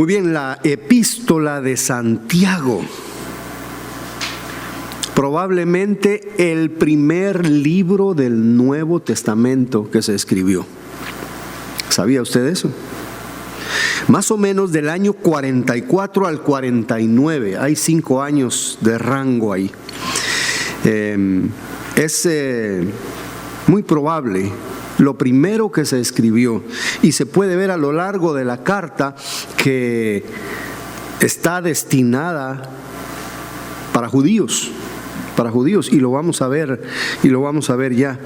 Muy bien, la epístola de Santiago. Probablemente el primer libro del Nuevo Testamento que se escribió. ¿Sabía usted eso? Más o menos del año 44 al 49. Hay 5 años de rango ahí. Es muy probable lo primero que se escribió, y se puede ver a lo largo de la carta que está destinada para judíos, y lo vamos a ver ya.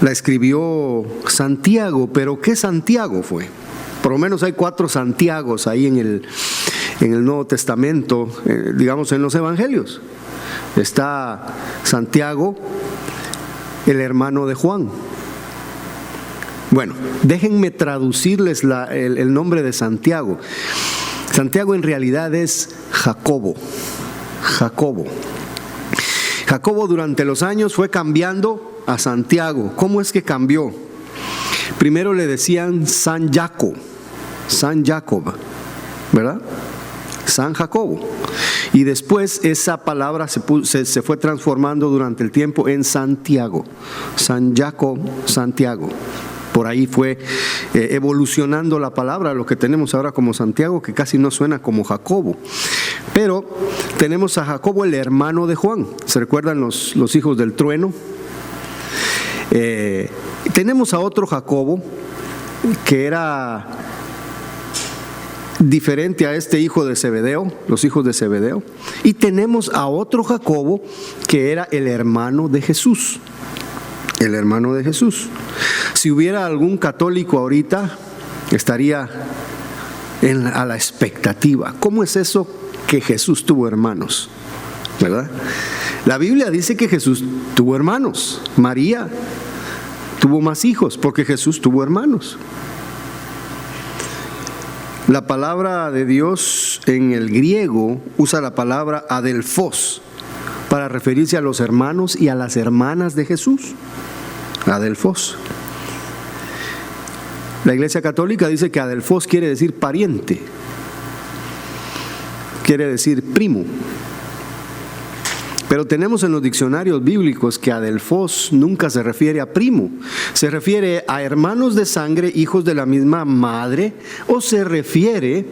La escribió Santiago, pero ¿qué Santiago fue? Por lo menos hay 4 Santiagos ahí en el Nuevo Testamento, digamos en los Evangelios. Está Santiago, el hermano de Juan. Bueno, déjenme traducirles el nombre de Santiago. Santiago en realidad es Jacobo. Jacobo durante los años fue cambiando a Santiago. ¿Cómo es que cambió? Primero le decían San Jacob, ¿verdad? San Jacobo. Y después esa palabra se fue transformando durante el tiempo en Santiago. San Jacob, Santiago. Por ahí fue evolucionando la palabra, lo que tenemos ahora como Santiago, que casi no suena como Jacobo. Pero tenemos a Jacobo, el hermano de Juan. ¿Se recuerdan los hijos del trueno? Tenemos a otro Jacobo que era diferente a este hijo de Zebedeo, los hijos de Zebedeo. Y tenemos a otro Jacobo que era el hermano de Jesús. El hermano de Jesús. Si hubiera algún católico ahorita, estaría a la expectativa. ¿Cómo es eso que Jesús tuvo hermanos? ¿Verdad? La Biblia dice que Jesús tuvo hermanos. María tuvo más hijos porque Jesús tuvo hermanos. La palabra de Dios en el griego usa la palabra adelphos para referirse a los hermanos y a las hermanas de Jesús. Adelphos. La Iglesia Católica dice que adelphos quiere decir pariente, quiere decir primo. Pero tenemos en los diccionarios bíblicos que adelphos nunca se refiere a primo, se refiere a hermanos de sangre, hijos de la misma madre, o se refiere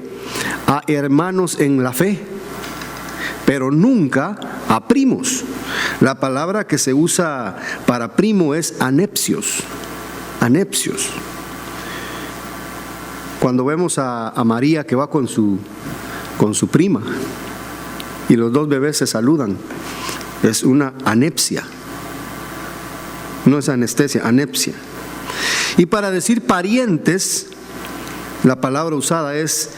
a hermanos en la fe, pero nunca a primos. La palabra que se usa para primo es anepsios. Anepsios. Cuando vemos a María que va con su prima y los 2 bebés se saludan, es una anepsia. No es anestesia, anepsia. Y para decir parientes, la palabra usada es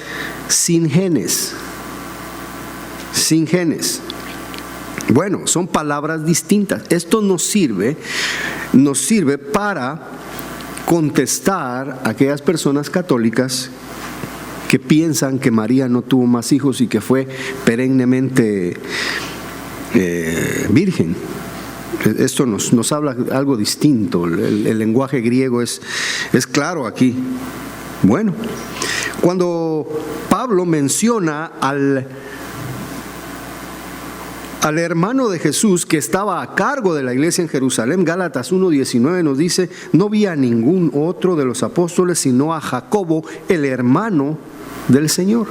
sin genes. Sin genes. Bueno, son palabras distintas. Esto nos sirve para contestar a aquellas personas católicas que piensan que María no tuvo más hijos y que fue perennemente virgen. Esto nos habla algo distinto. El lenguaje griego es claro aquí. Bueno, cuando Pablo menciona al hermano de Jesús que estaba a cargo de la iglesia en Jerusalén, Gálatas 1:19 nos dice: no vi a ningún otro de los apóstoles sino a Jacobo, el hermano del Señor.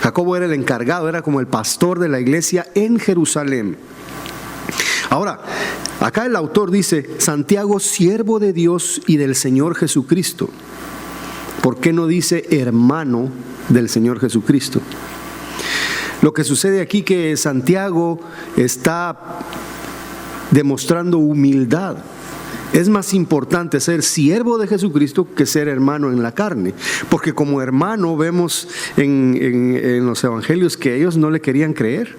Jacobo era el encargado, era como el pastor de la iglesia en Jerusalén. Ahora, acá el autor dice: Santiago, siervo de Dios y del Señor Jesucristo. ¿Por qué no dice hermano del Señor Jesucristo? Lo que sucede aquí es que Santiago está demostrando humildad. Es más importante ser siervo de Jesucristo que ser hermano en la carne, porque como hermano vemos en los evangelios que ellos no le querían creer,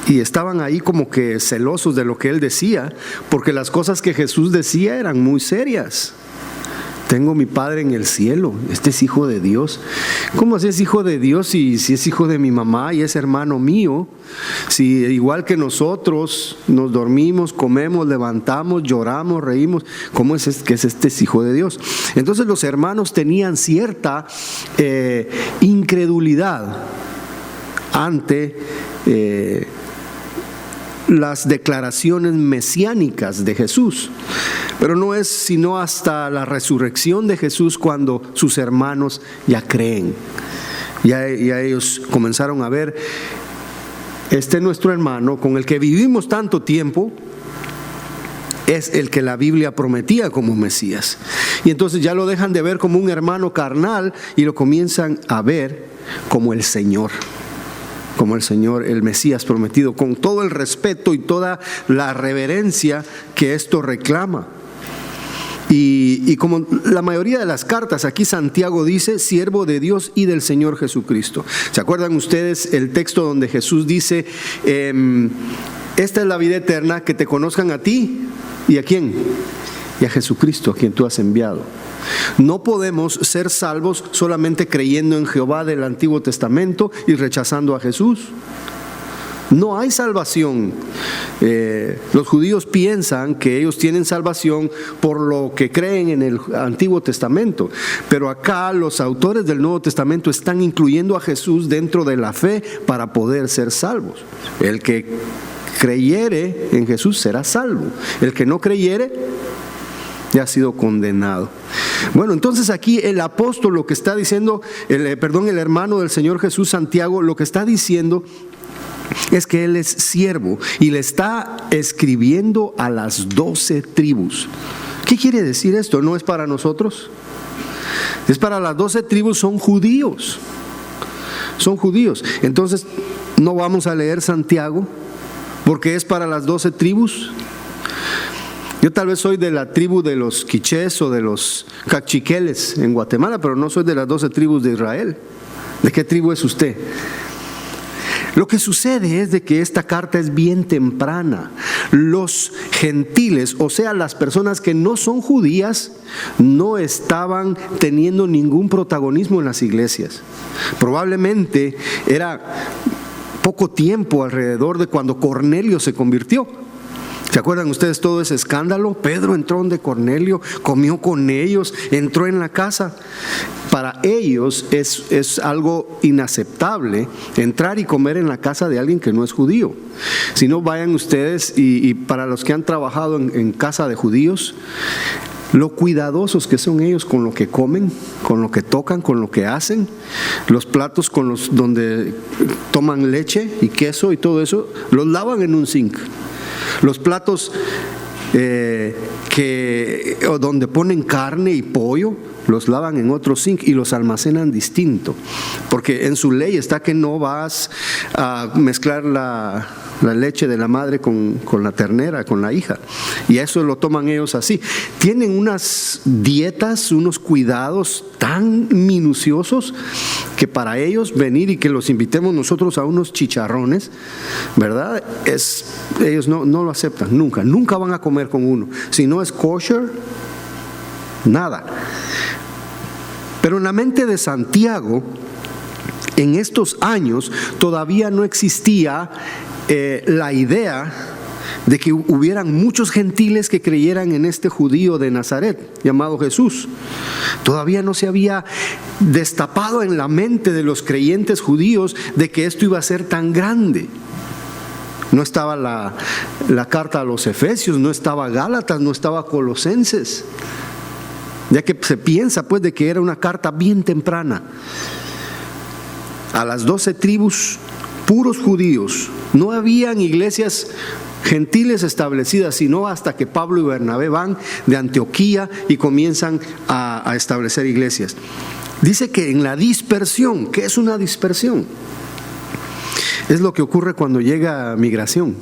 y estaban ahí como que celosos de lo que él decía, porque las cosas que Jesús decía eran muy serias. Tengo mi Padre en el cielo, este es hijo de Dios. ¿Cómo así es hijo de Dios si es hijo de mi mamá y es hermano mío? Si igual que nosotros nos dormimos, comemos, levantamos, lloramos, reímos, ¿cómo es que este es hijo de Dios? Entonces los hermanos tenían cierta incredulidad ante las declaraciones mesiánicas de Jesús. Pero no es sino hasta la resurrección de Jesús cuando sus hermanos ya creen. Ya ellos comenzaron a ver, este nuestro hermano con el que vivimos tanto tiempo es el que la Biblia prometía como Mesías. Y entonces ya lo dejan de ver como un hermano carnal y lo comienzan a ver como el Señor. Como el Señor, el Mesías prometido, con todo el respeto y toda la reverencia que esto reclama. Y como la mayoría de las cartas, aquí Santiago dice, siervo de Dios y del Señor Jesucristo. ¿Se acuerdan ustedes el texto donde Jesús dice, esta es la vida eterna, que te conozcan a ti y a quién? Y a Jesucristo, a quien tú has enviado. No podemos ser salvos solamente creyendo en Jehová del Antiguo Testamento y rechazando a Jesús. No hay salvación. Los judíos piensan que ellos tienen salvación por lo que creen en el Antiguo Testamento, pero acá los autores del Nuevo Testamento están incluyendo a Jesús dentro de la fe para poder ser salvos. El que creyere en Jesús será salvo. El que no creyere ya ha sido condenado. Bueno, entonces aquí el apóstol lo que está diciendo, el hermano del Señor Jesús, Santiago, lo que está diciendo es que él es siervo y le está escribiendo a las 12 tribus. ¿Qué quiere decir esto? ¿No es para nosotros? Es para las 12 tribus, son judíos. Son judíos. Entonces, no vamos a leer Santiago porque es para las 12 tribus. Yo tal vez soy de la tribu de los quichés o de los cachiqueles en Guatemala, pero no soy de las 12 tribus de Israel. ¿De qué tribu es usted? Lo que sucede es de que esta carta es bien temprana. Los gentiles, o sea, las personas que no son judías, no estaban teniendo ningún protagonismo en las iglesias. Probablemente era poco tiempo alrededor de cuando Cornelio se convirtió. ¿Se acuerdan ustedes todo ese escándalo? Pedro entró donde Cornelio, comió con ellos, entró en la casa. Para ellos es algo inaceptable entrar y comer en la casa de alguien que no es judío. Si no, vayan ustedes y para los que han trabajado en casa de judíos, lo cuidadosos que son ellos con lo que comen, con lo que tocan, con lo que hacen, los platos donde toman leche y queso y todo eso, los lavan en un zinc. Los platos donde ponen carne y pollo, los lavan en otro zinc y los almacenan distinto, porque en su ley está que no vas a mezclar la leche de la madre con la ternera, con la hija, y eso lo toman ellos así. Tienen unas dietas, unos cuidados tan minuciosos que para ellos venir y que los invitemos nosotros a unos chicharrones, ¿verdad? Ellos no lo aceptan, nunca van a comer con uno. Si no es kosher, nada. Pero en la mente de Santiago, en estos años, todavía no existía la idea de que hubieran muchos gentiles que creyeran en este judío de Nazaret llamado Jesús. Todavía no se había destapado en la mente de los creyentes judíos de que esto iba a ser tan grande. No estaba la carta a los Efesios, no estaba Gálatas, no estaba Colosenses, ya que se piensa pues de que era una carta bien temprana a las 12 tribus, puros judíos. No habían iglesias gentiles establecidas, sino hasta que Pablo y Bernabé van de Antioquía y comienzan a establecer iglesias. Dice que en la dispersión, ¿qué es una dispersión? Es lo que ocurre cuando llega migración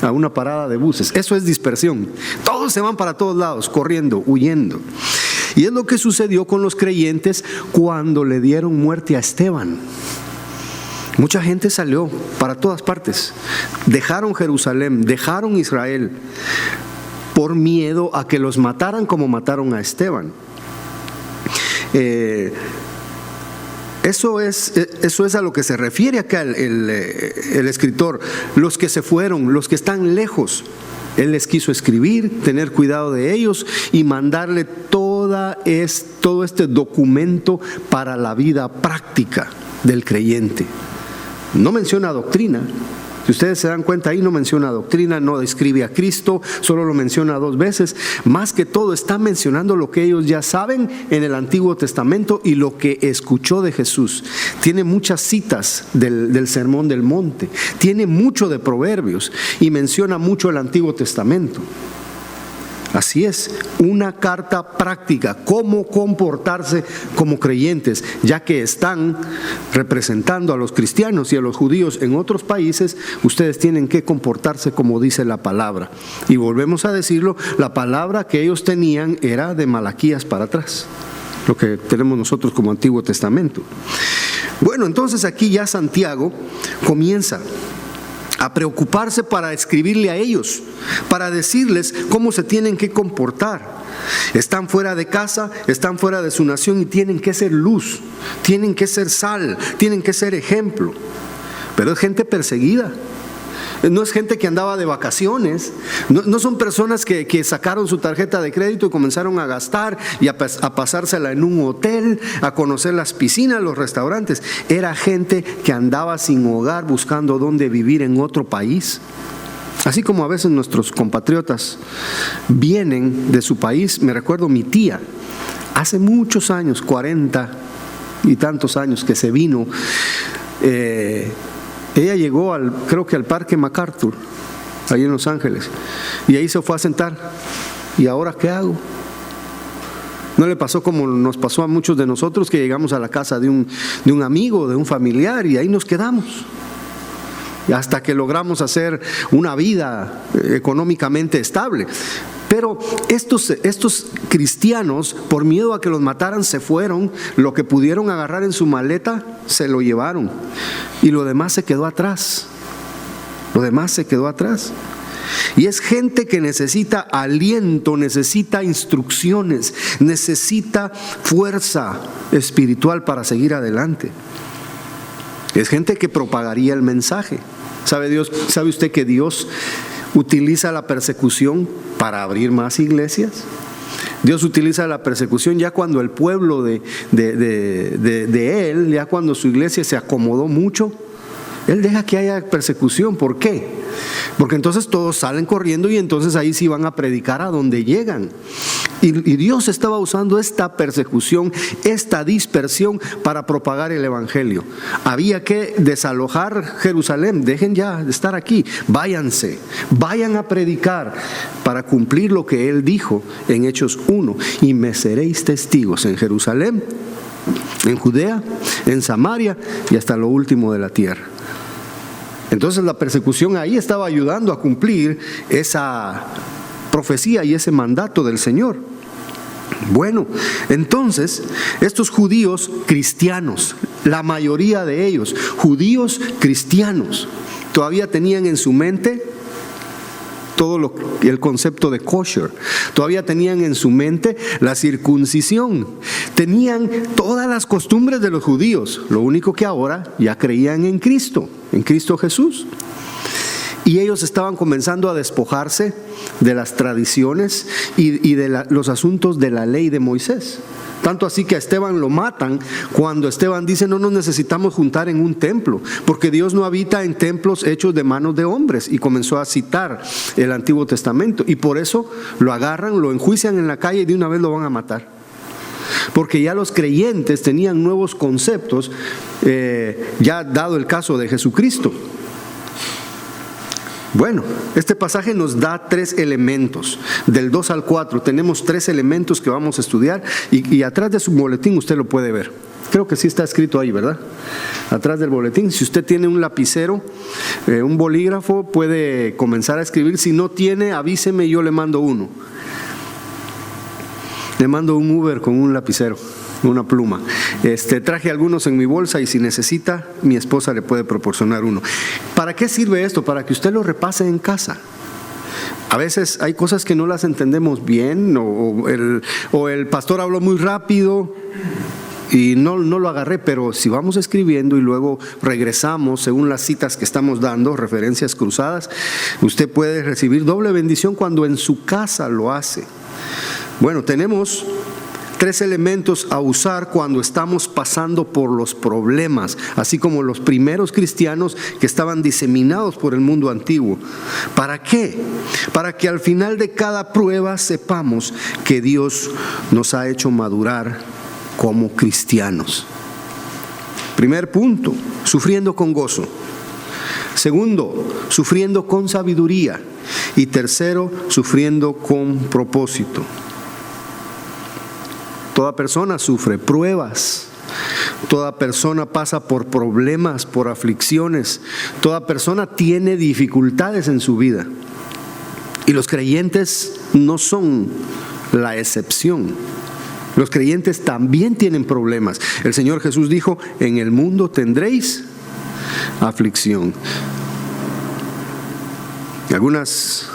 a una parada de buses. Eso es dispersión. Todos se van para todos lados, corriendo, huyendo. Y es lo que sucedió con los creyentes cuando le dieron muerte a Esteban. Mucha gente salió para todas partes. Dejaron Jerusalén, dejaron Israel por miedo a que los mataran como mataron a Esteban. Eso es a lo que se refiere acá el escritor. Los que se fueron, los que están lejos. Él les quiso escribir, tener cuidado de ellos y mandarle todo este documento para la vida práctica del creyente. No menciona doctrina. Si ustedes se dan cuenta, ahí no menciona doctrina, no describe a Cristo, solo lo menciona 2 veces. Más que todo está mencionando lo que ellos ya saben en el Antiguo Testamento y lo que escuchó de Jesús. Tiene muchas citas del Sermón del Monte, tiene mucho de Proverbios y menciona mucho el Antiguo Testamento. Así es, una carta práctica, cómo comportarse como creyentes, ya que están representando a los cristianos y a los judíos en otros países. Ustedes tienen que comportarse como dice la palabra. Y volvemos a decirlo, la palabra que ellos tenían era de Malaquías para atrás, lo que tenemos nosotros como Antiguo Testamento. Bueno, entonces aquí ya Santiago comienza a preocuparse para escribirle a ellos, para decirles cómo se tienen que comportar. Están fuera de casa, están fuera de su nación y tienen que ser luz, tienen que ser sal, tienen que ser ejemplo. Pero es gente perseguida. No es gente que andaba de vacaciones, no son personas que sacaron su tarjeta de crédito y comenzaron a gastar y a pasársela en un hotel, a conocer las piscinas, los restaurantes. Era gente que andaba sin hogar buscando dónde vivir en otro país. Así como a veces nuestros compatriotas vienen de su país. Me recuerdo mi tía, hace muchos años, 40 y tantos años que se vino. Ella llegó creo que al Parque MacArthur, ahí en Los Ángeles, y ahí se fue a sentar. ¿Y ahora qué hago? No le pasó como nos pasó a muchos de nosotros, que llegamos a la casa de un amigo, de un familiar, y ahí nos quedamos. Y hasta que logramos hacer una vida económicamente estable. Pero estos cristianos, por miedo a que los mataran, se fueron. Lo que pudieron agarrar en su maleta, se lo llevaron. Y lo demás se quedó atrás. Lo demás se quedó atrás. Y es gente que necesita aliento, necesita instrucciones, necesita fuerza espiritual para seguir adelante. Es gente que propagaría el mensaje. ¿Sabe usted que Dios utiliza la persecución para abrir más iglesias? Dios utiliza la persecución ya cuando el pueblo de Él, ya cuando su iglesia se acomodó mucho, Él deja que haya persecución. ¿Por qué? Porque entonces todos salen corriendo y entonces ahí sí van a predicar a donde llegan. Y Dios estaba usando esta persecución, esta dispersión para propagar el evangelio. Había que desalojar Jerusalén. Dejen ya de estar aquí, váyanse, vayan a predicar para cumplir lo que Él dijo en Hechos 1. Y me seréis testigos en Jerusalén, en Judea, en Samaria y hasta lo último de la tierra. Entonces la persecución ahí estaba ayudando a cumplir esa profecía y ese mandato del Señor. Bueno, entonces estos judíos cristianos, la mayoría de ellos, judíos cristianos, todavía tenían en su mente todo el concepto de kosher. Todavía tenían en su mente la circuncisión. Tenían todas las costumbres de los judíos. Lo único que ahora ya creían en Cristo Jesús. Y ellos estaban comenzando a despojarse de las tradiciones y de los asuntos de la ley de Moisés. Tanto así que a Esteban lo matan cuando Esteban dice: no nos necesitamos juntar en un templo, porque Dios no habita en templos hechos de manos de hombres. Y comenzó a citar el Antiguo Testamento. Y por eso lo agarran, lo enjuician en la calle y de una vez lo van a matar. Porque ya los creyentes tenían nuevos conceptos, ya dado el caso de Jesucristo. Bueno, este pasaje nos da 3 elementos, del 2 al 4, tenemos 3 elementos que vamos a estudiar y atrás de su boletín usted lo puede ver. Creo que sí está escrito ahí, ¿verdad? Atrás del boletín, si usted tiene un lapicero, un bolígrafo, puede comenzar a escribir. Si no tiene, avíseme y yo le mando uno. Le mando un Uber con un lapicero, una pluma. Traje algunos en mi bolsa y si necesita, mi esposa le puede proporcionar uno. ¿Para qué sirve esto? Para que usted lo repase en casa. A veces hay cosas que no las entendemos bien, o el pastor habló muy rápido y no lo agarré, pero si vamos escribiendo y luego regresamos según las citas que estamos dando, referencias cruzadas, usted puede recibir doble bendición cuando en su casa lo hace. Bueno, tenemos 3 elementos a usar cuando estamos pasando por los problemas, así como los primeros cristianos que estaban diseminados por el mundo antiguo. ¿Para qué? Para que al final de cada prueba sepamos que Dios nos ha hecho madurar como cristianos. Primer punto, sufriendo con gozo. Segundo, sufriendo con sabiduría. Y tercero, sufriendo con propósito. Toda persona sufre pruebas, toda persona pasa por problemas, por aflicciones, toda persona tiene dificultades en su vida. Y los creyentes no son la excepción. Los creyentes también tienen problemas. El Señor Jesús dijo: en el mundo tendréis aflicción. Algunas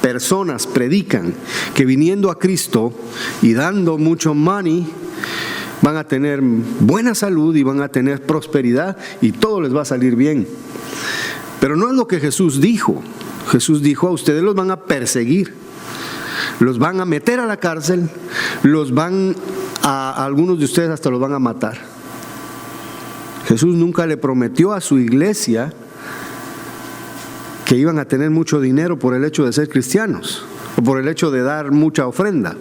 personas predican que viniendo a Cristo y dando mucho money van a tener buena salud y van a tener prosperidad y todo les va a salir bien. Pero no es lo que Jesús dijo. Jesús dijo: a ustedes los van a perseguir, los van a meter a la cárcel, a algunos de ustedes hasta los van a matar. Jesús nunca le prometió a su iglesia que iban a tener mucho dinero por el hecho de ser cristianos o por el hecho de dar mucha ofrenda.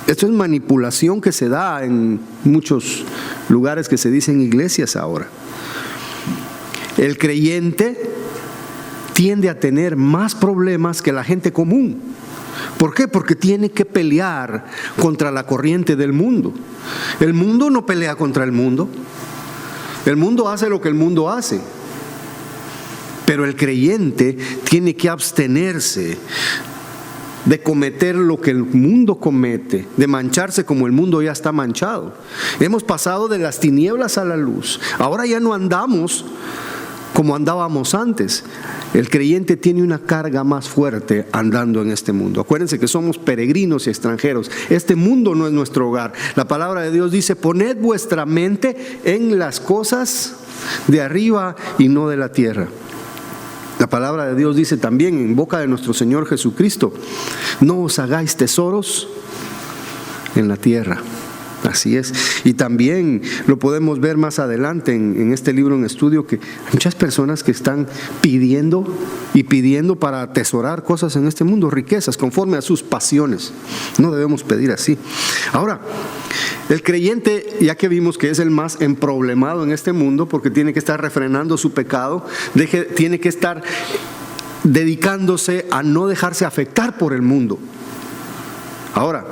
Esto es manipulación que se da en muchos lugares que se dicen iglesias ahora. El creyente tiende a tener más problemas que la gente común. ¿Por qué? Porque tiene que pelear contra la corriente del mundo. El mundo no pelea contra el mundo. El mundo hace lo que el mundo hace. Pero el creyente tiene que abstenerse de cometer lo que el mundo comete, de mancharse como el mundo ya está manchado. Hemos pasado de las tinieblas a la luz. Ahora ya no andamos como andábamos antes. El creyente tiene una carga más fuerte andando en este mundo. Acuérdense que somos peregrinos y extranjeros. Este mundo no es nuestro hogar. La palabra de Dios dice: poned vuestra mente en las cosas de arriba y no de la tierra. La palabra de Dios dice también en boca de nuestro Señor Jesucristo: no os hagáis tesoros en la tierra. Así es. Y también lo podemos ver más adelante en este libro en estudio, que hay muchas personas que están pidiendo y pidiendo para atesorar cosas en este mundo, riquezas conforme a sus pasiones. No debemos pedir así. Ahora, el creyente, ya que vimos que es el más emproblemado en este mundo, porque tiene que estar refrenando su pecado, tiene que estar dedicándose a no dejarse afectar por el mundo. Ahora,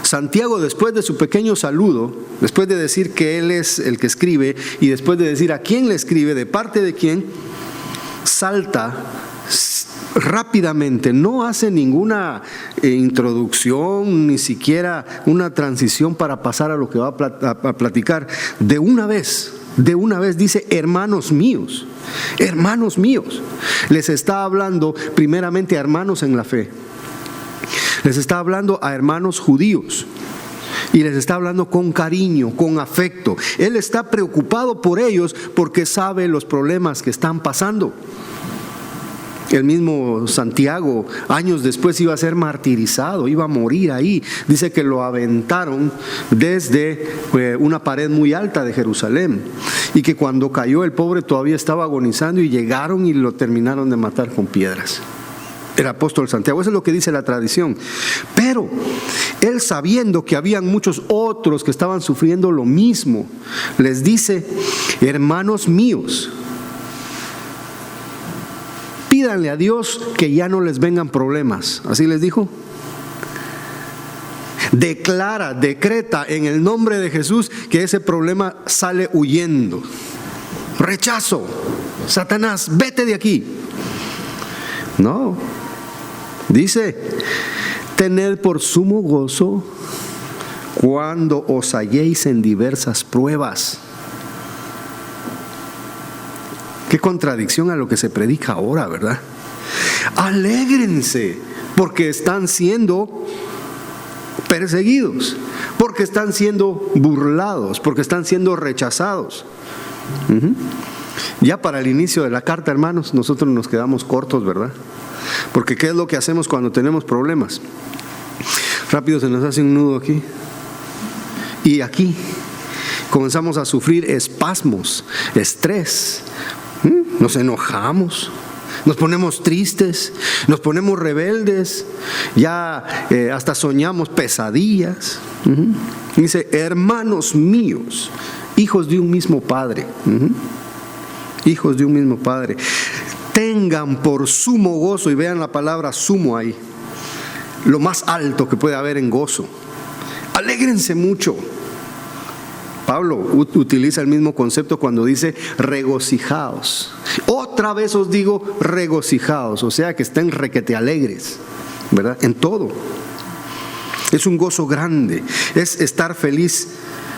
Santiago, después de su pequeño saludo, después de decir que él es el que escribe y después de decir a quién le escribe, de parte de quién, salta rápidamente, no hace ninguna introducción, ni siquiera una transición para pasar a lo que va a platicar. De una vez dice: hermanos míos, les está hablando primeramente a hermanos en la fe. Les está hablando a hermanos judíos y les está hablando con cariño, con afecto. Él está preocupado por ellos porque sabe los problemas que están pasando. El mismo Santiago, años después, iba a ser martirizado, iba a morir ahí. Dice que lo aventaron desde una pared muy alta de Jerusalén, y que cuando cayó el pobre todavía estaba agonizando y llegaron y lo terminaron de matar con piedras. El apóstol Santiago, eso es lo que dice la tradición. Pero él, sabiendo que habían muchos otros que estaban sufriendo lo mismo, les dice: hermanos míos, pídanle a Dios que ya no les vengan problemas. Así les dijo. Decreta en el nombre de Jesús que ese problema sale huyendo. Rechazo. Satanás, vete de aquí. No. Dice: tened por sumo gozo cuando os halléis en diversas pruebas. Qué contradicción a lo que se predica ahora, ¿verdad? Alégrense porque están siendo perseguidos, porque están siendo burlados, porque están siendo rechazados. Ya para el inicio de la carta, hermanos, nosotros nos quedamos cortos, ¿verdad? Porque ¿qué es lo que hacemos cuando tenemos problemas? Rápido se nos hace un nudo aquí. Y aquí comenzamos a sufrir espasmos, estrés. Nos enojamos, nos ponemos tristes, nos ponemos rebeldes, ya hasta soñamos pesadillas. Dice, hermanos míos, hijos de un mismo Padre. Hijos de un mismo Padre. Tengan por sumo gozo, y vean la palabra sumo ahí, lo más alto que puede haber en gozo. Alégrense mucho. Pablo utiliza el mismo concepto cuando dice regocijaos. Otra vez os digo regocijaos, o sea que estén requete alegres, ¿verdad? En todo. Es un gozo grande, es estar feliz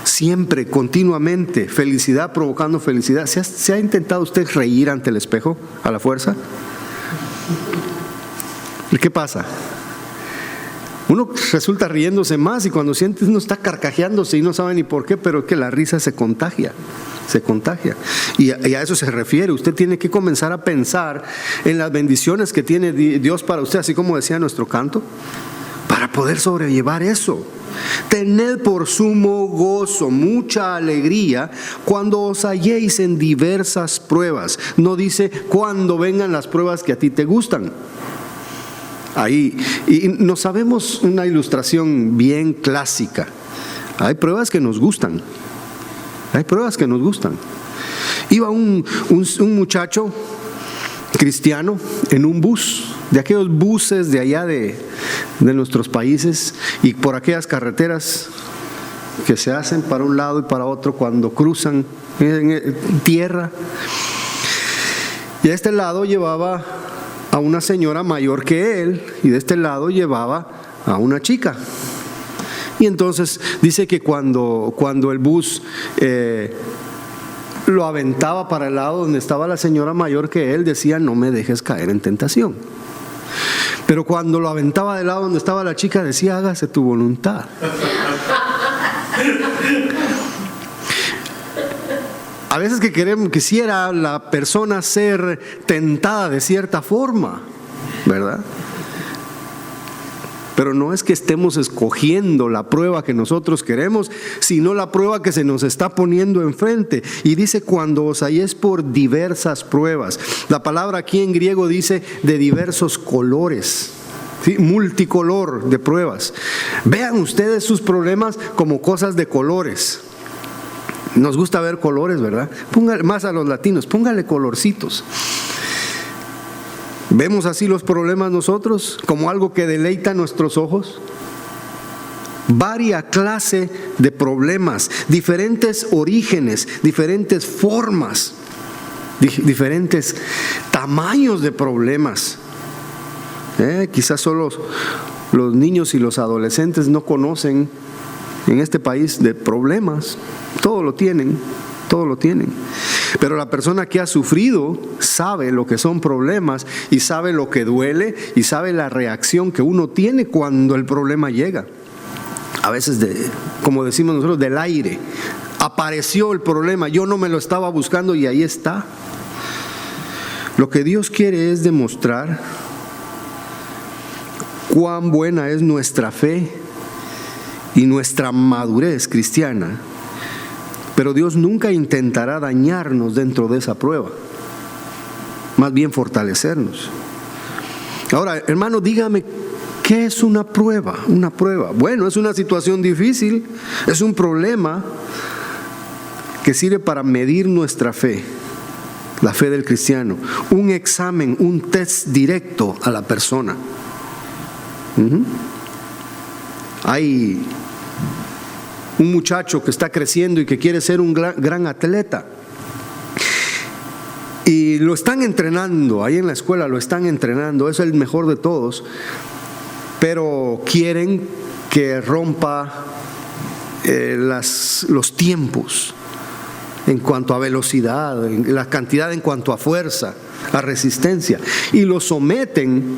siempre, continuamente, felicidad provocando felicidad. ¿Se ha intentado usted reír ante el espejo a la fuerza? ¿Qué pasa? Uno resulta riéndose más y cuando siente uno está carcajeándose y no sabe ni por qué, pero es que la risa se contagia. Y a eso se refiere. Usted tiene que comenzar a pensar en las bendiciones que tiene Dios para usted, así como decía nuestro canto, para poder sobrellevar eso. Tened por sumo gozo, mucha alegría, cuando os halléis en diversas pruebas. No dice cuando vengan las pruebas que a ti te gustan. Ahí, y nos sabemos una ilustración bien clásica. Hay pruebas que nos gustan. Iba un muchacho cristiano en un bus, de aquellos buses de allá de nuestros países, y por aquellas carreteras que se hacen para un lado y para otro cuando cruzan en tierra. Y a este lado llevaba a una señora mayor que él, y de este lado llevaba a una chica. Y entonces dice que cuando el bus lo aventaba para el lado donde estaba la señora mayor que él, decía, no me dejes caer en tentación. Pero cuando lo aventaba del lado donde estaba la chica, decía, hágase tu voluntad. A veces quisiera la persona ser tentada de cierta forma, ¿verdad? Pero no es que estemos escogiendo la prueba que nosotros queremos, sino la prueba que se nos está poniendo enfrente. Y dice, cuando os halléis por diversas pruebas. La palabra aquí en griego dice de diversos colores, ¿sí? Multicolor de pruebas. Vean ustedes sus problemas como cosas de colores. Nos gusta ver colores, ¿verdad? Póngale, más a los latinos, póngale colorcitos. ¿Vemos así los problemas nosotros como algo que deleita nuestros ojos? Varia clase de problemas, diferentes orígenes, diferentes formas, diferentes tamaños de problemas. Quizás solo los niños y los adolescentes no conocen en este país de problemas. Todo lo tienen. Pero la persona que ha sufrido sabe lo que son problemas y sabe lo que duele y sabe la reacción que uno tiene cuando el problema llega. A veces, como decimos nosotros, del aire. Apareció el problema, yo no me lo estaba buscando y ahí está. Lo que Dios quiere es demostrar cuán buena es nuestra fe y nuestra madurez cristiana. Pero Dios nunca intentará dañarnos dentro de esa prueba, más bien fortalecernos. Ahora, hermano, dígame, ¿qué es una prueba? Una prueba. Bueno, es una situación difícil, es un problema que sirve para medir nuestra fe, la fe del cristiano. Un examen, un test directo a la persona. Hay un muchacho que está creciendo y que quiere ser un gran atleta. Y lo están entrenando, ahí en la escuela lo están entrenando, es el mejor de todos, pero quieren que rompa los tiempos. en cuanto a velocidad, en la cantidad en cuanto a fuerza, a resistencia, y lo someten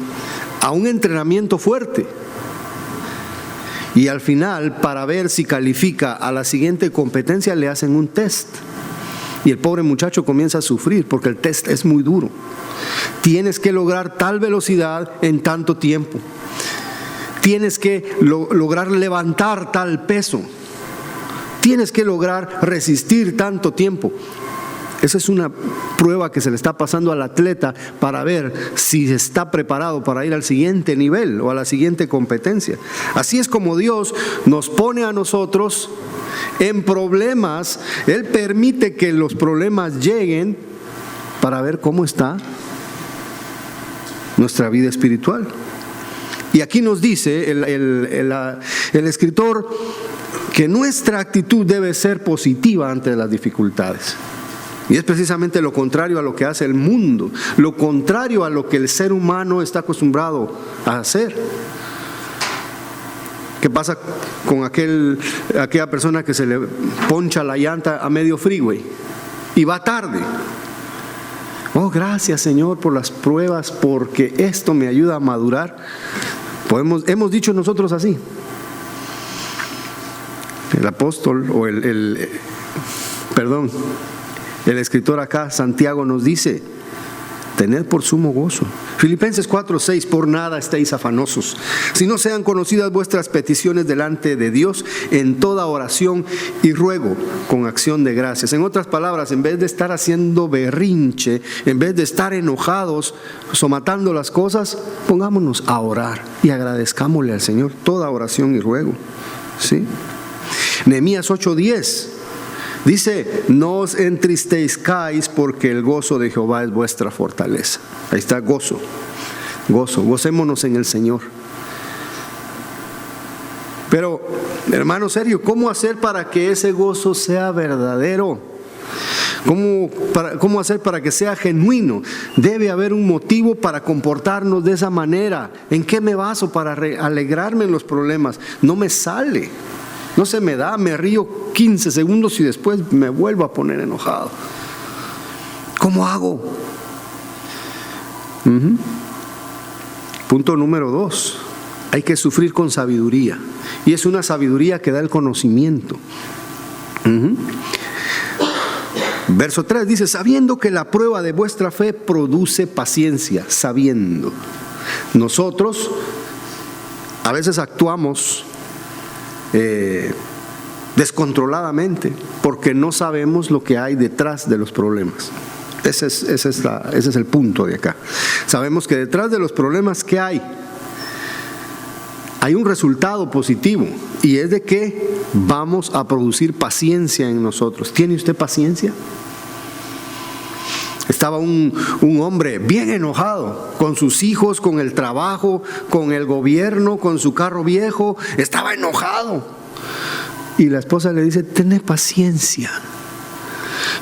a un entrenamiento fuerte. Y al final, para ver si califica a la siguiente competencia, le hacen un test. Y el pobre muchacho comienza a sufrir porque el test es muy duro. Tienes que lograr tal velocidad en tanto tiempo. Tienes que lograr levantar tal peso. Tienes que lograr resistir tanto tiempo. Esa es una prueba que se le está pasando al atleta para ver si está preparado para ir al siguiente nivel o a la siguiente competencia. Así es como Dios nos pone a nosotros en problemas. Él permite que los problemas lleguen para ver cómo está nuestra vida espiritual. Y aquí nos dice el escritor que nuestra actitud debe ser positiva ante las dificultades. Y es precisamente lo contrario a lo que hace el mundo, lo contrario a lo que el ser humano está acostumbrado a hacer. ¿Qué pasa con aquella persona que se le poncha la llanta a medio freeway y va tarde? Oh, gracias Señor por las pruebas, porque esto me ayuda a madurar. Hemos dicho nosotros así. El apóstol o el escritor acá, Santiago, nos dice: tened por sumo gozo. Filipenses 4:6, por nada estéis afanosos, si no sean conocidas vuestras peticiones delante de Dios en toda oración y ruego con acción de gracias. En otras palabras, en vez de estar haciendo berrinche, en vez de estar enojados, somatando las cosas, pongámonos a orar y agradezcámosle al Señor toda oración y ruego. ¿Sí? Nehemías 8:10 dice: no os entristezcáis, porque el gozo de Jehová es vuestra fortaleza. Ahí está, gozo, gocémonos en el Señor. Pero, hermano, serio, ¿cómo hacer para que ese gozo sea verdadero? ¿Cómo hacer para que sea genuino? Debe haber un motivo para comportarnos de esa manera. ¿En qué me baso para alegrarme en los problemas? No me sale. No se me da, me río 15 segundos y después me vuelvo a poner enojado. ¿Cómo hago? Punto número 2. Hay que sufrir con sabiduría. Y es una sabiduría que da el conocimiento. Verso 3 dice: sabiendo que la prueba de vuestra fe produce paciencia. Sabiendo. Nosotros a veces actuamos descontroladamente porque no sabemos lo que hay detrás de los problemas. Ese es el punto de acá. Sabemos que detrás de los problemas que hay un resultado positivo, y es de que vamos a producir paciencia en nosotros. ¿Tiene usted paciencia? Estaba un hombre bien enojado con sus hijos, con el trabajo, con el gobierno, con su carro viejo. Estaba enojado. Y la esposa le dice: ten paciencia.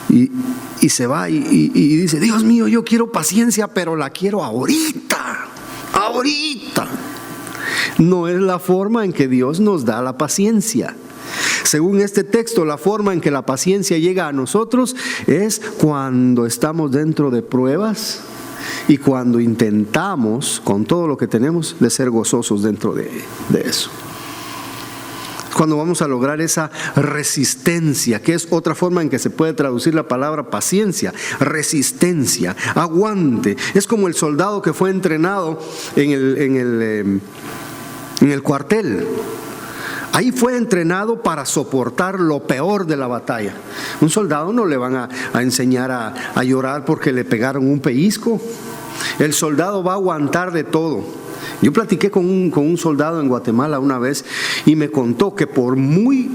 Y se va y dice: Dios mío, yo quiero paciencia, pero la quiero ahorita. Ahorita. No es la forma en que Dios nos da la paciencia. Según este texto, la forma en que la paciencia llega a nosotros es cuando estamos dentro de pruebas y cuando intentamos, con todo lo que tenemos, de ser gozosos dentro de eso. Cuando vamos a lograr esa resistencia, que es otra forma en que se puede traducir la palabra paciencia. Resistencia, aguante. Es como el soldado que fue entrenado en el cuartel. Ahí fue entrenado para soportar lo peor de la batalla. Un soldado no le van a enseñar a llorar porque le pegaron un pellizco. El soldado va a aguantar de todo. Yo platiqué con un soldado en Guatemala una vez y me contó que por muy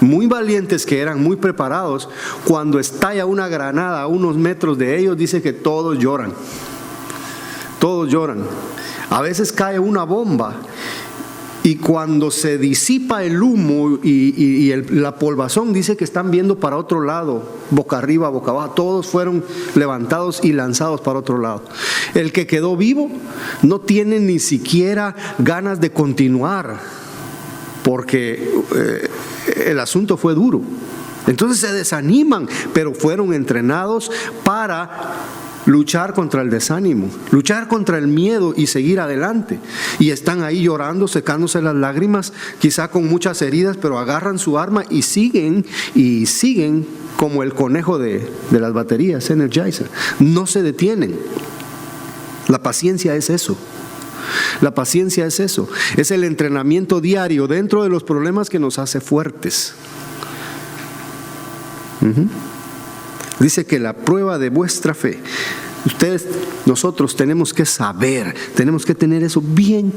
valientes que eran, muy preparados, cuando estalla una granada a unos metros de ellos, dice que todos lloran. Todos lloran. A veces cae una bomba y cuando se disipa el humo y la polvazón, dice que están viendo para otro lado, boca arriba, boca abajo. Todos fueron levantados y lanzados para otro lado. El que quedó vivo no tiene ni siquiera ganas de continuar, porque el asunto fue duro. Entonces se desaniman, pero fueron entrenados para luchar contra el desánimo, luchar contra el miedo y seguir adelante. Y están ahí llorando, secándose las lágrimas, quizá con muchas heridas, pero agarran su arma y siguen como el conejo de las baterías Energizer. No se detienen. La paciencia es eso. La paciencia es eso. Es el entrenamiento diario dentro de los problemas que nos hace fuertes. Dice que la prueba de vuestra fe, nosotros tenemos que saber, tenemos que tener eso bien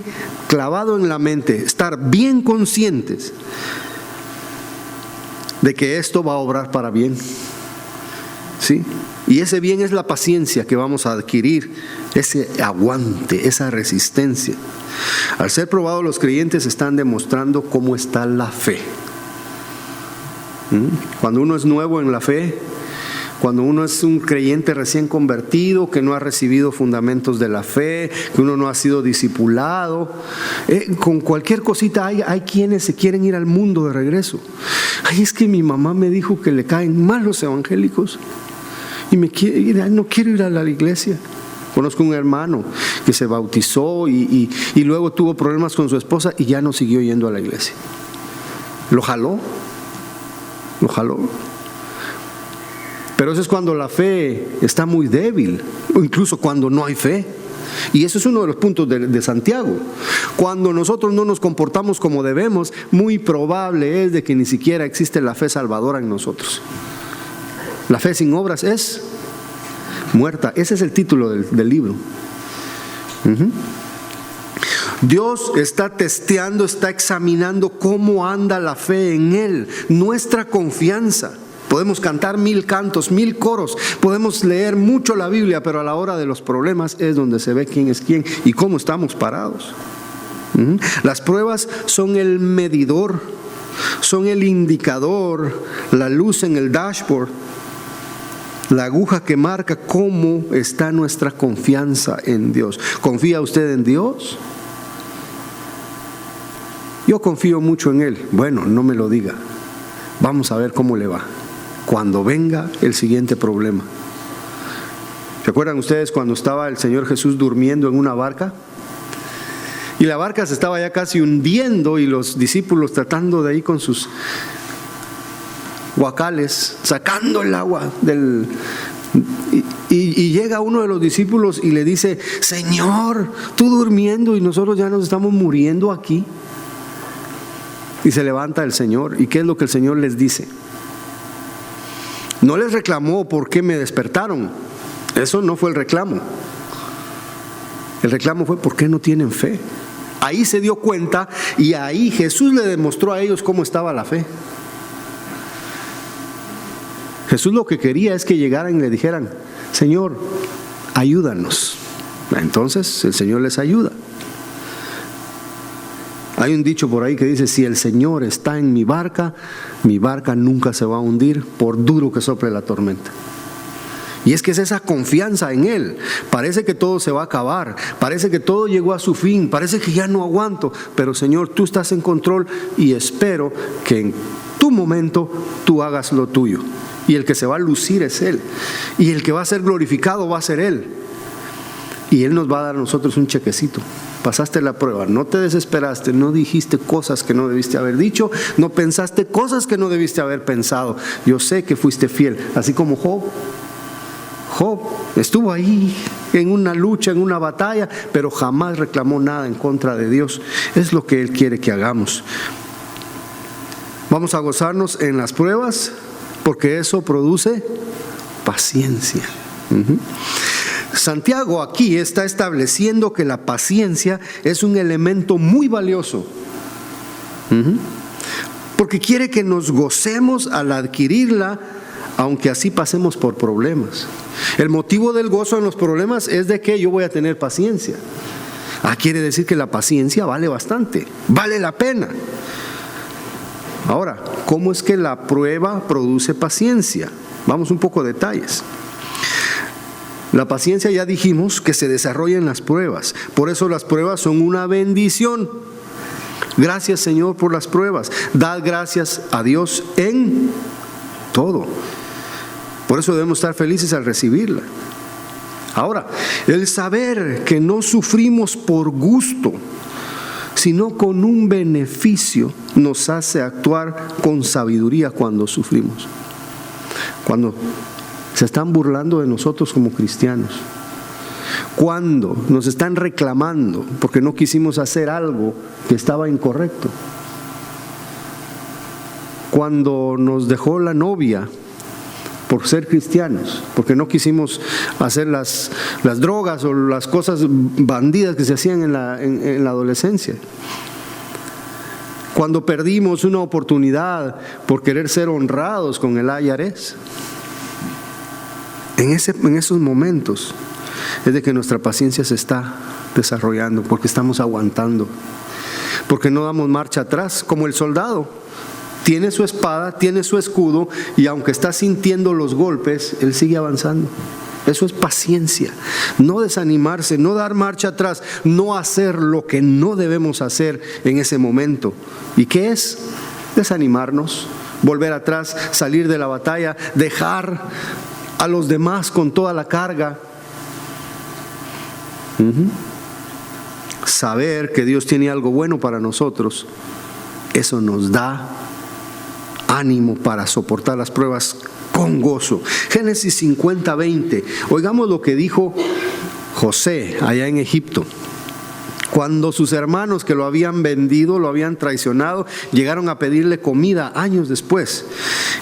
clavado en la mente, estar bien conscientes de que esto va a obrar para bien. ¿Sí? Y ese bien es la paciencia que vamos a adquirir, ese aguante, esa resistencia. Al ser probados, los creyentes están demostrando cómo está la fe. Cuando uno es nuevo en la fe, cuando uno es un creyente recién convertido, que no ha recibido fundamentos de la fe, que uno no ha sido discipulado, con cualquier cosita hay quienes se quieren ir al mundo de regreso. Ay, es que mi mamá me dijo que le caen mal los evangélicos y no quiero ir a la iglesia. Conozco un hermano que se bautizó y luego tuvo problemas con su esposa y ya no siguió yendo a la iglesia. Lo jaló. Pero eso es cuando la fe está muy débil, o incluso cuando no hay fe. Y eso es uno de los puntos de Santiago. Cuando nosotros no nos comportamos como debemos, muy probable es de que ni siquiera existe la fe salvadora en nosotros. La fe sin obras es muerta. Ese es el título del libro. Dios está testeando, está examinando cómo anda la fe en Él, nuestra confianza. Podemos cantar 1000 cantos, 1000 coros, podemos leer mucho la Biblia, pero a la hora de los problemas es donde se ve quién es quién y cómo estamos parados. Las pruebas son el medidor, son el indicador, la luz en el dashboard, la aguja que marca cómo está nuestra confianza en Dios. ¿Confía usted en Dios? Yo confío mucho en Él. Bueno, no me lo diga. Vamos a ver cómo le va cuando venga el siguiente problema. ¿Se acuerdan ustedes cuando estaba el Señor Jesús durmiendo en una barca? Y la barca se estaba ya casi hundiendo y los discípulos tratando de ahí con sus guacales, sacando el agua y llega uno de los discípulos y le dice: Señor, tú durmiendo y nosotros ya nos estamos muriendo aquí. Y se levanta el Señor. ¿Y qué es lo que el Señor les dice? No les reclamó por qué me despertaron. Eso no fue el reclamo. El reclamo fue: ¿por qué no tienen fe? Ahí se dio cuenta y ahí Jesús le demostró a ellos cómo estaba la fe. Jesús lo que quería es que llegaran y le dijeran: Señor, ayúdanos. Entonces el Señor les ayuda. Hay un dicho por ahí que dice: si el Señor está en mi barca nunca se va a hundir por duro que sople la tormenta. Y es que es esa confianza en Él. Parece que todo se va a acabar, parece que todo llegó a su fin, parece que ya no aguanto, pero Señor, tú estás en control y espero que en tu momento tú hagas lo tuyo. Y el que se va a lucir es Él, y el que va a ser glorificado va a ser Él. Y Él nos va a dar a nosotros un chequecito. Pasaste la prueba, no te desesperaste, no dijiste cosas que no debiste haber dicho, no pensaste cosas que no debiste haber pensado. Yo sé que fuiste fiel, así como Job. Job estuvo ahí en una lucha, en una batalla, pero jamás reclamó nada en contra de Dios. Es lo que Él quiere que hagamos. Vamos a gozarnos en las pruebas, porque eso produce paciencia. Santiago aquí está estableciendo que la paciencia es un elemento muy valioso, porque quiere que nos gocemos al adquirirla, aunque así pasemos por problemas. El motivo del gozo en los problemas es de que yo voy a tener paciencia. Quiere decir que la paciencia vale bastante, vale la pena. Ahora, ¿cómo es que la prueba produce paciencia? Vamos un poco a detalles. La paciencia, ya dijimos, que se desarrolla en las pruebas. Por eso las pruebas son una bendición. Gracias, Señor, por las pruebas. Dad gracias a Dios en todo. Por eso debemos estar felices al recibirla. Ahora, el saber que no sufrimos por gusto, sino con un beneficio, nos hace actuar con sabiduría cuando sufrimos. Cuando se están burlando de nosotros como cristianos, cuando nos están reclamando porque no quisimos hacer algo que estaba incorrecto, cuando nos dejó la novia por ser cristianos, porque no quisimos hacer las drogas o las cosas bandidas que se hacían en la adolescencia, cuando perdimos una oportunidad por querer ser honrados con el IRS. En esos momentos es de que nuestra paciencia se está desarrollando, porque estamos aguantando, porque no damos marcha atrás, como el soldado. Tiene su espada, tiene su escudo, y aunque está sintiendo los golpes, él sigue avanzando. Eso es paciencia. No desanimarse, no dar marcha atrás, no hacer lo que no debemos hacer en ese momento. ¿Y qué es? Desanimarnos, volver atrás, salir de la batalla, dejar a los demás con toda la carga. Saber que Dios tiene algo bueno para nosotros, eso nos da ánimo para soportar las pruebas con gozo. Génesis 50:20. Oigamos lo que dijo José allá en Egipto. Cuando sus hermanos que lo habían vendido, lo habían traicionado, llegaron a pedirle comida años después.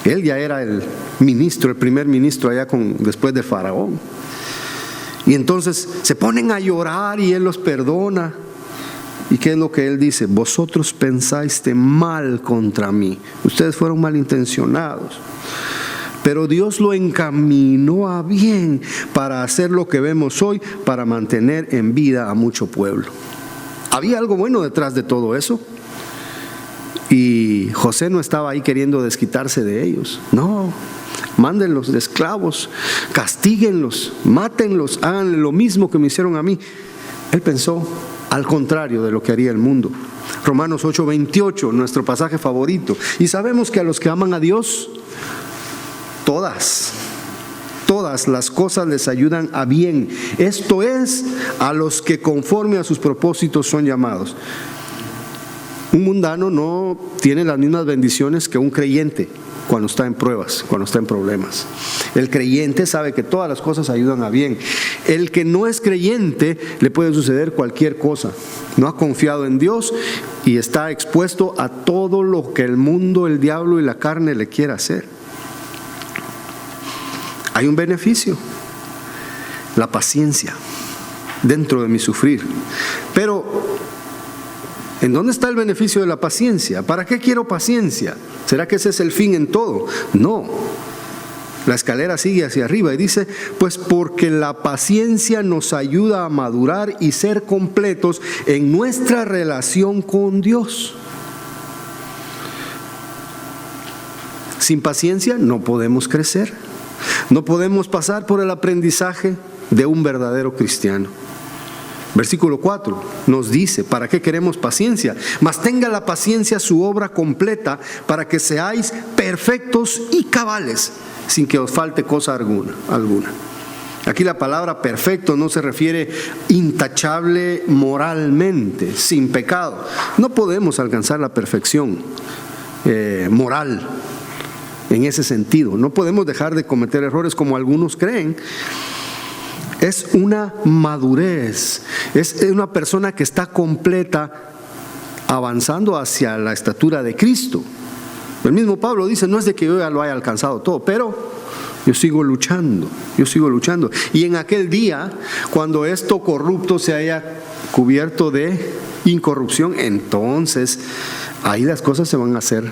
Él ya era el ministro, el primer ministro allá después de Faraón. Y entonces se ponen a llorar y él los perdona. ¿Y qué es lo que él dice? Vosotros pensaste mal contra mí. Ustedes fueron malintencionados. Pero Dios lo encaminó a bien para hacer lo que vemos hoy, para mantener en vida a mucho pueblo. Había algo bueno detrás de todo eso. Y José no estaba ahí queriendo desquitarse de ellos. No, mándenlos de esclavos, castíguenlos, mátenlos, háganle lo mismo que me hicieron a mí. Él pensó al contrario de lo que haría el mundo. Romanos 8:28, nuestro pasaje favorito. Y sabemos que a los que aman a Dios, todas las cosas les ayudan a bien. Esto es, a los que conforme a sus propósitos son llamados. Un mundano no tiene las mismas bendiciones que un creyente cuando está en pruebas, cuando está en problemas. El creyente sabe que todas las cosas ayudan a bien. El que no es creyente le puede suceder cualquier cosa. No ha confiado en Dios y está expuesto a todo lo que el mundo, el diablo y la carne le quiera hacer. Hay un beneficio, la paciencia dentro de mi sufrir. Pero ¿en dónde está el beneficio de la paciencia? ¿Para qué quiero paciencia? ¿Será que ese es el fin en todo? No. La escalera sigue hacia arriba y dice, pues porque la paciencia nos ayuda a madurar y ser completos en nuestra relación con Dios. Sin paciencia no podemos crecer. No podemos pasar por el aprendizaje de un verdadero cristiano. Versículo 4 nos dice, ¿para qué queremos paciencia? Mas tenga la paciencia su obra completa, para que seáis perfectos y cabales, sin que os falte cosa alguna. Aquí la palabra perfecto no se refiere intachable moralmente, sin pecado. No podemos alcanzar la perfección moral en ese sentido. No podemos dejar de cometer errores como algunos creen. Es una madurez, es una persona que está completa, avanzando hacia la estatura de Cristo. El mismo Pablo dice, no es de que yo ya lo haya alcanzado todo, pero yo sigo luchando. Y en aquel día, cuando esto corrupto se haya cubierto de incorrupción, entonces ahí las cosas se van a hacer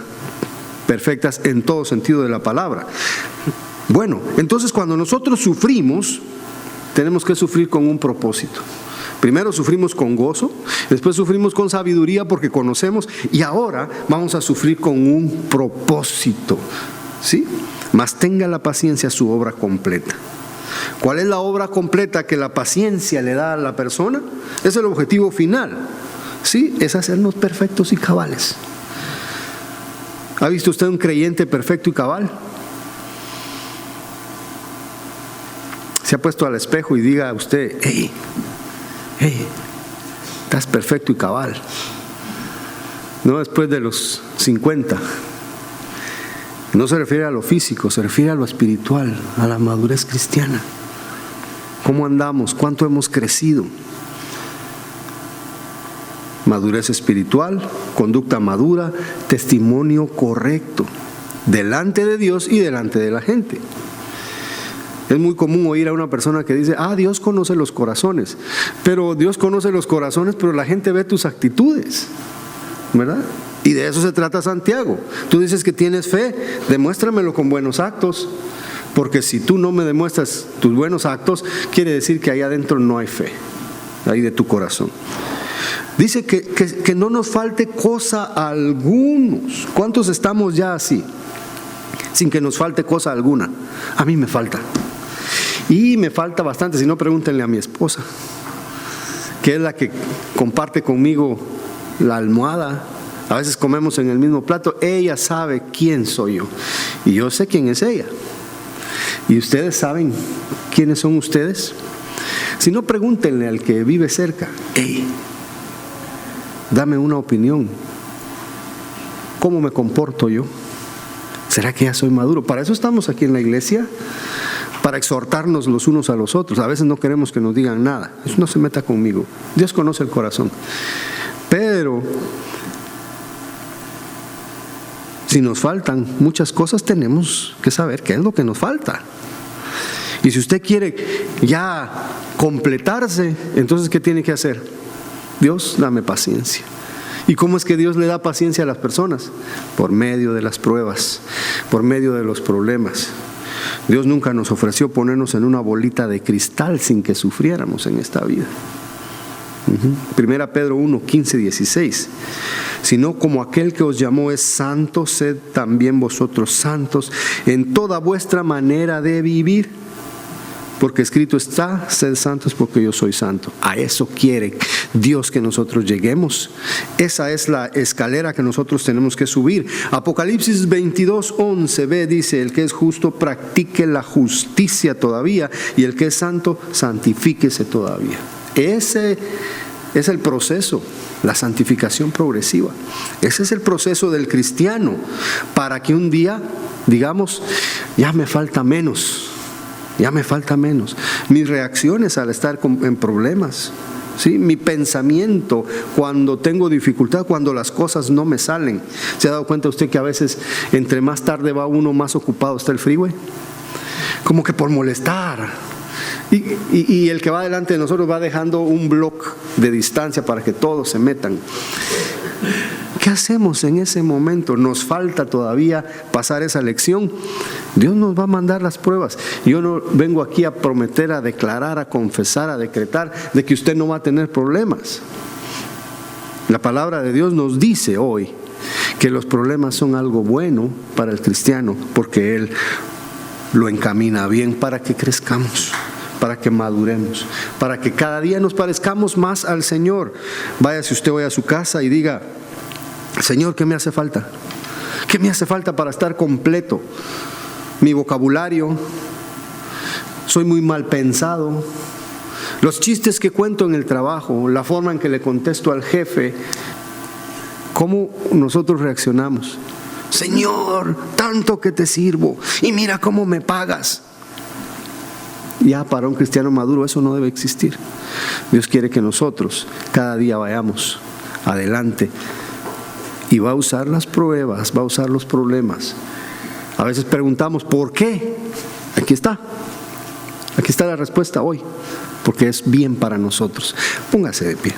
perfectas en todo sentido de la palabra. Bueno, entonces cuando nosotros sufrimos, tenemos que sufrir con un propósito. Primero sufrimos con gozo, después sufrimos con sabiduría porque conocemos, y ahora vamos a sufrir con un propósito. ¿Sí? Mas tenga la paciencia su obra completa. ¿Cuál es la obra completa que la paciencia le da a la persona? Es el objetivo final. ¿Sí? Es hacernos perfectos y cabales. ¿Ha visto usted un creyente perfecto y cabal? se ha puesto al espejo y diga a usted: hey, estás perfecto y cabal. No después de los 50. No se refiere a lo físico, se refiere a lo espiritual, a la madurez cristiana. ¿Cómo andamos? ¿Cuánto hemos crecido? Madurez espiritual, conducta madura, testimonio correcto, delante de Dios y delante de la gente. Es muy común oír a una persona que dice: Dios conoce los corazones. Pero Dios conoce los corazones, pero la gente ve tus actitudes, ¿verdad? Y de eso se trata Santiago. Tú dices que tienes fe, demuéstramelo con buenos actos. Porque si tú no me demuestras tus buenos actos, quiere decir que ahí adentro no hay fe, ahí de tu corazón. Dice que no nos falte cosa a algunos. ¿Cuántos estamos ya así? Sin que nos falte cosa alguna. A mí me falta. Y me falta bastante. Si no, pregúntenle a mi esposa, que es la que comparte conmigo la almohada. A veces comemos en el mismo plato. Ella sabe quién soy yo y yo sé quién es ella. ¿Y ustedes saben quiénes son ustedes? Si no, pregúntenle al que vive cerca: dame una opinión. ¿Cómo me comporto yo? ¿Será que ya soy maduro? Para eso estamos aquí en la iglesia, para exhortarnos los unos a los otros. A veces no queremos que nos digan nada. Eso no se meta conmigo. Dios conoce el corazón. Pero si nos faltan muchas cosas, tenemos que saber qué es lo que nos falta. Y si usted quiere ya completarse, entonces ¿qué tiene que hacer? Dios, dame paciencia. ¿Y cómo es que Dios le da paciencia a las personas? Por medio de las pruebas, por medio de los problemas. Dios nunca nos ofreció ponernos en una bolita de cristal sin que sufriéramos en esta vida. 1 Pedro 1, 15, 16. Sino como aquel que os llamó es santo, sed también vosotros santos en toda vuestra manera de vivir. Porque escrito está: sed santos porque yo soy santo. A eso quiere Dios que nosotros lleguemos. Esa es la escalera que nosotros tenemos que subir. Apocalipsis 22, 11b dice: el que es justo practique la justicia todavía, y el que es santo santifíquese todavía. Ese es el proceso, la santificación progresiva. Ese es el proceso del cristiano, para que un día digamos: ya me falta menos. Ya me falta menos. Mis reacciones al estar en problemas, ¿sí? Mi pensamiento cuando tengo dificultad, cuando las cosas no me salen. ¿Se ha dado cuenta usted que a veces entre más tarde va uno, más ocupado está el freeway? Como que por molestar. Y el que va delante de nosotros va dejando un bloque de distancia para que todos se metan. ¿Qué hacemos en ese momento? Nos falta todavía pasar esa lección. Dios nos va a mandar las pruebas. Yo no vengo aquí a prometer, a declarar, a confesar, a decretar de que usted no va a tener problemas. La palabra de Dios nos dice hoy que los problemas son algo bueno para el cristiano, porque Él lo encamina bien para que crezcamos, para que maduremos, para que cada día nos parezcamos más al Señor. Váyase usted hoy a su casa y diga: Señor, ¿qué me hace falta? ¿Qué me hace falta para estar completo? Mi vocabulario, soy muy mal pensado. Los chistes que cuento en el trabajo, la forma en que le contesto al jefe, ¿cómo nosotros reaccionamos? Señor, tanto que te sirvo y mira cómo me pagas. Ya para un cristiano maduro eso no debe existir. Dios quiere que nosotros cada día vayamos adelante, y va a usar las pruebas, va a usar los problemas. A veces preguntamos: ¿por qué? Aquí está la respuesta hoy: porque es bien para nosotros. Póngase de pie.